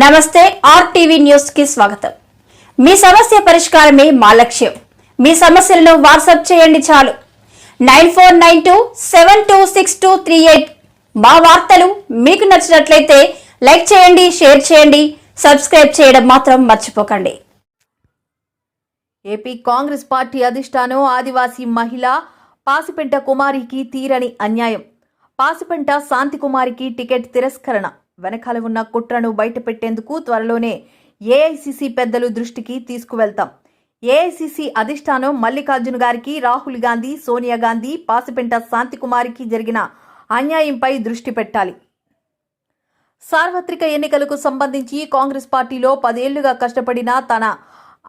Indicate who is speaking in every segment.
Speaker 1: నమస్తే RTV news కి స్వాగతం। మీ సమస్య పరిష్కారమే మా లక్ష్యం। మీ సమస్యలను వాట్సాప్ చేయండి చాలు 9492726238। మా వార్తలు మీకు నచ్చినట్లయితే లైక్ చేయండి, షేర్ చేయండి, సబ్స్క్రైబ్ చేయడం మాత్రం మర్చిపోకండి।
Speaker 2: ఏపీ కాంగ్రెస్ పార్టీ అధిష్టానం ఆదివాసీ మహిళ పాసిపెంట కుమారికి తీరని అన్యాయం। పాసిపెంట శాంతి కుమారికి టికెట్ తిరస్కరణ వెనకాల ఉన్న కుట్రను బయటపెట్టేందుకు త్వరలోనే ఏఐసీసీ పెద్దలు దృష్టికి తీసుకువెళ్తాం। ఏఐసీసీ అధిష్టానం మల్లికార్జున గారికి, రాహుల్ గాంధీ, సోనియా గాంధీ, పాసిపెంట శాంతి కుమారికి జరిగిన అన్యాయంపై దృష్టి పెట్టాలి। సార్వత్రిక ఎన్నికలకు సంబంధించి కాంగ్రెస్ పార్టీలో 10 ఏళ్లుగా కష్టపడిన తన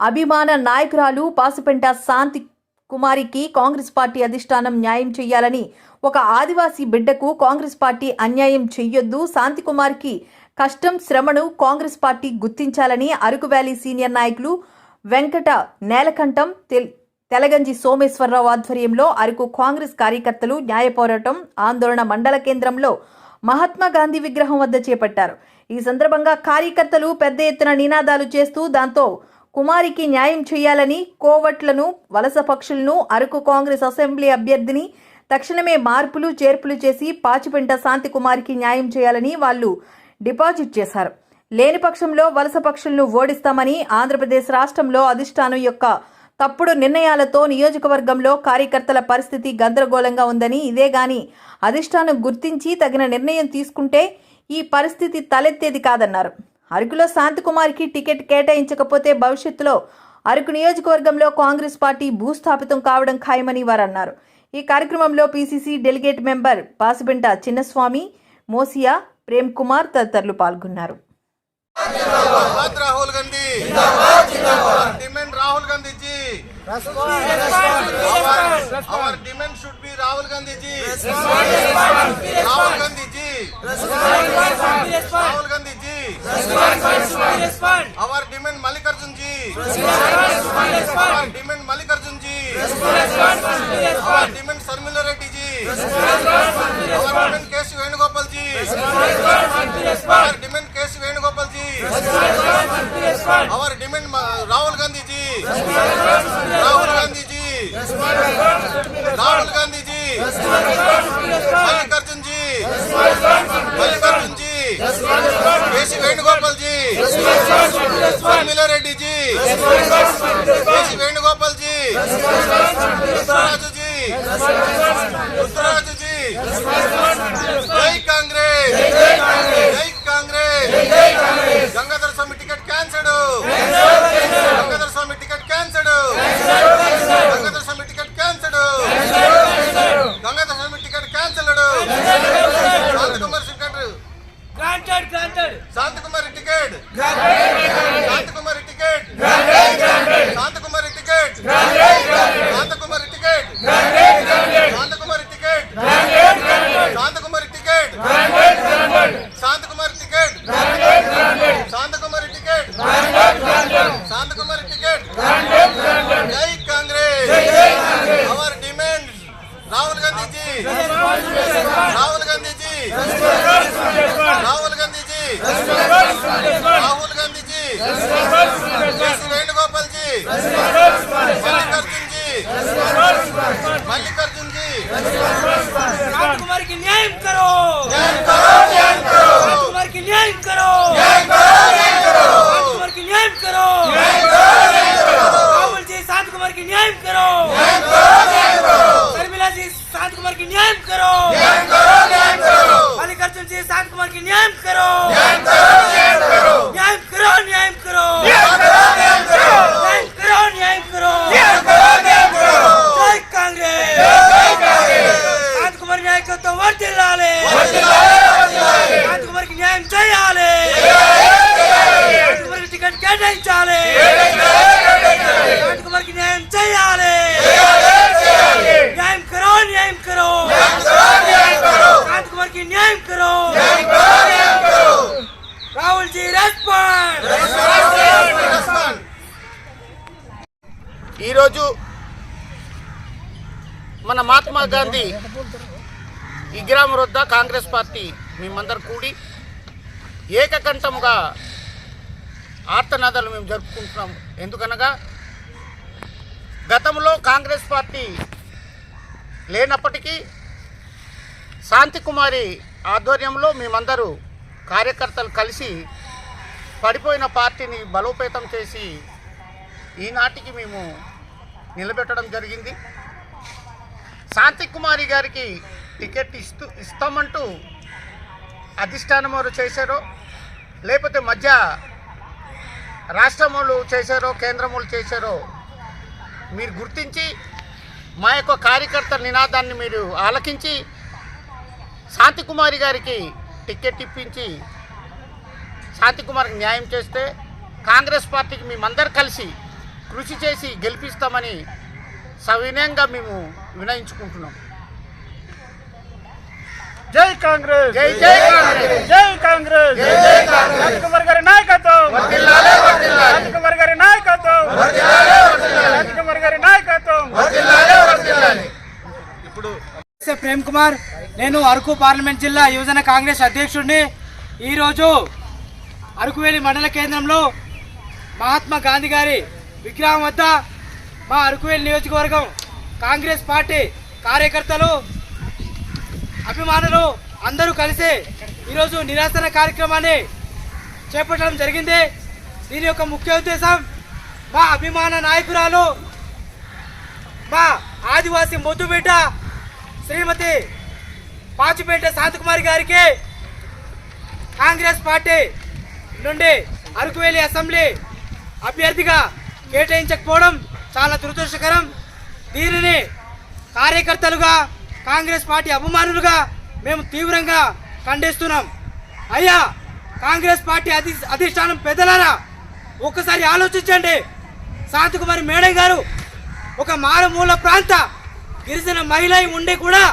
Speaker 2: అభిమాన నాయకురాలు పాసిపెంట శాంతి కుమారికి కాంగ్రెస్ పార్టీ అధిష్టానం న్యాయం చేయాలని, ఒక ఆదివాసీ బిడ్డకు కాంగ్రెస్ పార్టీ అన్యాయం చెయ్యొద్దు, శాంతి కుమార్కి కష్టం శ్రమను కాంగ్రెస్ పార్టీ గుర్తించాలని అరకు వ్యాలీ సీనియర్ నాయకులు వెంకట నేలకంఠం, తెలగంజి సోమేశ్వరరావు ఆధ్వర్యంలో అరకు కాంగ్రెస్ కార్యకర్తలు న్యాయ పోరాటం ఆందోళన మండల కేంద్రంలో మహాత్మా గాంధీ విగ్రహం వద్ద చేపట్టారు। ఈ సందర్భంగా కార్యకర్తలు పెద్ద ఎత్తున నినాదాలు చేస్తూ దాంతో కుమారికి న్యాయం చేయాలని, కోవట్లను, వలస పక్షులను, అరకు కాంగ్రెస్ అసెంబ్లీ అభ్యర్థిని తక్షణమే మార్పులు చేర్పులు చేసి పాచిపెంట శాంతి కుమారికి న్యాయం చేయాలని వాళ్ళు డిపాజిట్ చేశారు। లేని పక్షంలో వలస పక్షులను ఓడిస్తామని, ఆంధ్రప్రదేశ్ రాష్ట్రంలో అధిష్టానం యొక్క తప్పుడు నిర్ణయాలతో నియోజకవర్గంలో కార్యకర్తల పరిస్థితి గందరగోళంగా ఉందని, ఇదే గాని అధిష్టానం గుర్తించి తగిన నిర్ణయం తీసుకుంటే ఈ పరిస్థితి తలెత్తేది కాదన్నారు। అరకులో శాంతి కుమార్కి టికెట్ కేటాయించకపోతే భవిష్యత్తులో అరకు నియోజకవర్గంలో కాంగ్రెస్ పార్టీ భూస్థాపితం కావడం ఖాయమని వారు అన్నారు। ఈ కార్యక్రమంలో PCC delegate member Pasipenta Chinnaswamy, Mosiya, Prem Kumar తదితరులు పాల్గొన్నారు।
Speaker 3: Rahul Gandhi demand Rahul Gandhi ji our demand should be Rahul Gandhi ji Rahul Gandhi ji Rahul Gandhi ji our demand Mallikarjun ji our demand Mallikarjun ji our demand Sarmila Reddy ji our demand K.C. Venugopal ji our demand K.C. Venugopal ji our demand Rahul Gandhi ji Rahul Gandhi ji Rahul Gandhi ji Mallikarjun ji Mallikarjun ji K.C. Venugopal ji Sarmila Reddy ji K.C. Venugopal ji Rudhraju ji Rudhraju ji Jai Congress Jai Congress Gangadhar Swami ticket cancelled Gangadhar Swami ticket cancelled Gangadhar Swami ticket cancelled Gangadhar Swami ticket cancelled Shantakumar ticket
Speaker 4: granted
Speaker 3: Shantakumar ticket Shantakumar ticket Shantakumar ticket Shantakumar ticket Shantakumar ticket Shantakumar ticket Shantakumar ticket Shantakumar ticket Shantakumar ticket Jai Congress our demand Rahul Gandhi ji Rahul Gandhi ji Rahul Gandhi ji Rahul Gandhi ji K.C. Venugopal ji Mallikarjun ji Mallikarjun ji
Speaker 4: शांत कुमार की न्याय करो
Speaker 3: शांत
Speaker 4: कुमार की न्याय करो शांत कुमार की न्याय करो राहुल जी शांत कुमार की न्याय करो शर्मिला जी शांत कुमार की न्याय करो मल्लिकार्जुन जी शांत कुमार की न्याय करो न्याय करो न्याय करो न्याय करो न्याय करो जय कांग्रेस शांत कुमार न्याय को तो वर्दिल्लाले शांत कुमार की न्याय చేయాలి शांत कुमार की टिकट కేటాయించాలి शांत कुमार की न्याय చేయాలి न्याय करो शांत कुमार की न्याय करो राहुल जी रेस्पॉन्ड
Speaker 3: ఈ రోజు మన మహాత్మా గాంధీ విగ్రహం వద్ద కాంగ్రెస్ పార్టీ మేమందరం కూడి ఏకకంఠంగా
Speaker 5: ఆర్తనాదాలు మేము జరుపుకుంటున్నాం. ఎందుకనగా గతంలో కాంగ్రెస్ పార్టీ లేనప్పటికీ శాంతికుమారి ఆధ్వర్యంలో మేమందరూ కార్యకర్తలు కలిసి పడిపోయిన పార్టీని బలోపేతం చేసి ఈనాటికి మేము నిలబెట్టడం జరిగింది. శాంతికుమారి గారికి టికెట్ ఇస్తామంటూ అధిష్టానం వారు చేశారో లేకపోతే మధ్య రాష్ట్రములు చేశారో కేంద్రములు చేశారో మీరు గుర్తించి మా యొక్క కార్యకర్తల నినాదాన్ని మీరు ఆలకించి శాంతికుమారి గారికి టికెట్ ఇప్పించి శాంతికుమారికి న్యాయం చేస్తే కాంగ్రెస్ పార్టీకి మేమందరూ కలిసి కృషి చేసి గెలిపిస్తామని సవినయంగా మేము వినయించుకుంటున్నాం.
Speaker 6: జై కాంగ్రెస్,
Speaker 5: జై జై కాంగ్రెస్,
Speaker 6: జై కాంగ్రెస్,
Speaker 5: జై జై కాంగ్రెస్.
Speaker 6: శాంతికుమార్ గారి నాయకత్వం,
Speaker 5: వర్ధిల్లాలి, వర్ధిల్లాలి.
Speaker 6: శాంతికుమార్ గారి నాయకత్వం,
Speaker 5: వర్ధిల్లాలి, వర్ధిల్లాలి.
Speaker 6: శాంతికుమార్ గారి నాయకత్వం.
Speaker 5: వర్ధిల్లాలి, వర్ధిల్లాలి.
Speaker 6: ప్రేమ్ కుమార్, నేను అరకు పార్లమెంట్ జిల్లా యువజన కాంగ్రెస్ అధ్యక్షుడిని. ఈరోజు అరకువేలి మండల కేంద్రంలో మహాత్మా గాంధీ గారి విగ్రహం వద్ద మా అరకువేలి నియోజకవర్గం కాంగ్రెస్ పార్టీ కార్యకర్తలు అభిమానులు అందరూ కలిసి ఈరోజు నిరాశన కార్యక్రమాన్ని చేపట్టడం జరిగింది. దీని యొక్క ముఖ్య ఉద్దేశం మా అభిమాన నాయకురాలు మా ఆదివాసీ ముద్దుబిడ్డ శ్రీమతి పాచిపేట శాంతికుమారి గారికి కాంగ్రెస్ పార్టీ నుండి అరకువేలి అసెంబ్లీ అభ్యర్థిగా కేటాయించకపోవడం చాలా దురదృష్టకరం. దీనిని కార్యకర్తలుగా కాంగ్రెస్ పార్టీ అభిమానులుగా మేము తీవ్రంగా ఖండిస్తున్నాం. అయ్యా కాంగ్రెస్ పార్టీ అధిష్టానం పెద్దలారా, ఒక్కసారి ఆలోచించండి. శాంతికుమారి మేడం గారు ఒక మారుమూల ప్రాంత గిరిజన మహిళ ఉండి కూడా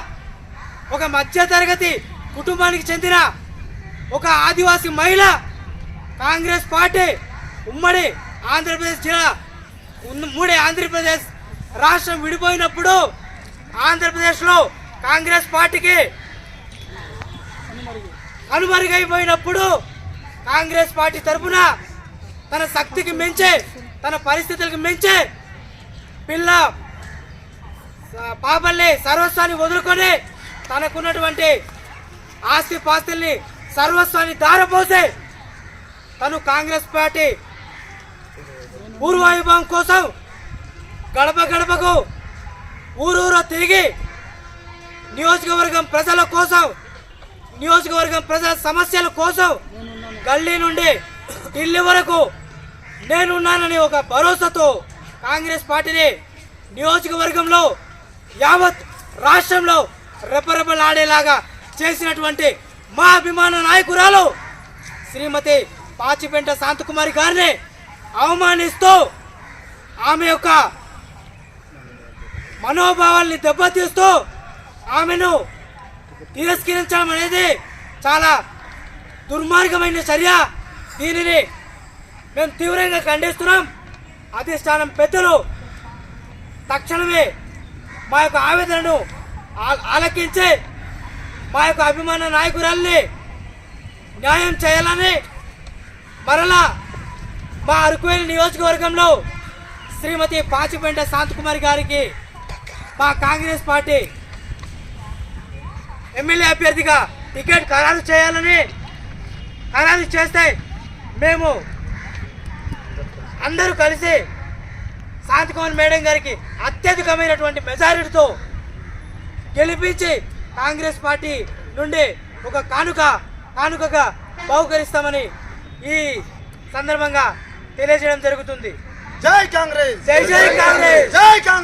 Speaker 6: ఒక మధ్యతరగతి కుటుంబానికి చెందిన ఒక ఆదివాసీ మహిళ కాంగ్రెస్ పార్టీ ఉమ్మడి ఆంధ్రప్రదేశ్ జిల్లా ఉమ్మడి ఆంధ్రప్రదేశ్ రాష్ట్రం విడిపోయినప్పుడు ఆంధ్రప్రదేశ్లో కాంగ్రెస్ పార్టీకి కనుమరుగైపోయినప్పుడు కాంగ్రెస్ పార్టీ తరఫున తన శక్తికి మించి తన పరిస్థితులకు మించి పిల్ల పాపల్ని సర్వస్వాన్ని వదులుకొని తనకున్నటువంటి ఆస్తి పాస్తుల్ని సర్వస్వాన్ని దారపోసి తను కాంగ్రెస్ పార్టీ పూర్వవైభవం కోసం గడప గడపకు ఊరూరు తిరిగి నియోజకవర్గం ప్రజల కోసం, నియోజకవర్గం ప్రజల సమస్యల కోసం గల్లీ నుండి ఢిల్లీ వరకు నేనున్నానని ఒక భరోసాతో కాంగ్రెస్ పార్టీని నియోజకవర్గంలో యావత్ రాష్ట్రంలో రెపరెపలాడేలాగా చేసినటువంటి మా అభిమాన నాయకురాలు శ్రీమతి పాచిపెంట శాంతికుమారి గారిని అవమానిస్తూ ఆమె యొక్క మనోభావాల్ని దెబ్బతీస్తూ ఆమెను తిరస్కరించడం అనేది చాలా దుర్మార్గమైన చర్య. దీనిని మేము తీవ్రంగా ఖండిస్తున్నాం. అధిష్టానం పెద్దలు తక్షణమే మా యొక్క ఆవేదనను ఆలకించి మా యొక్క అభిమాన నాయకురాల్ని న్యాయం చేయాలని మరలా మా అరకువేలి నియోజకవర్గంలో శ్రీమతి పాచిపెంట శాంతికుమారి గారికి మా కాంగ్రెస్ పార్టీ ఎమ్మెల్యే అభ్యర్థిగా టికెట్ ఖరారు చేయాలని, ఖరారు చేస్తే మేము అందరూ కలిసి శాంతికుమారి మేడం గారికి అత్యధికమైనటువంటి మెజారిటీతో గెలిపించి కాంగ్రెస్ పార్టీ నుండి ఒక కానుకగా బహుకరిస్తామని ఈ సందర్భంగా తెలియజేయడం జరుగుతుంది.
Speaker 3: జై కాంగ్రెస్,
Speaker 6: జై జై కాంగ్రెస్,
Speaker 3: జై కాంగ్రెస్.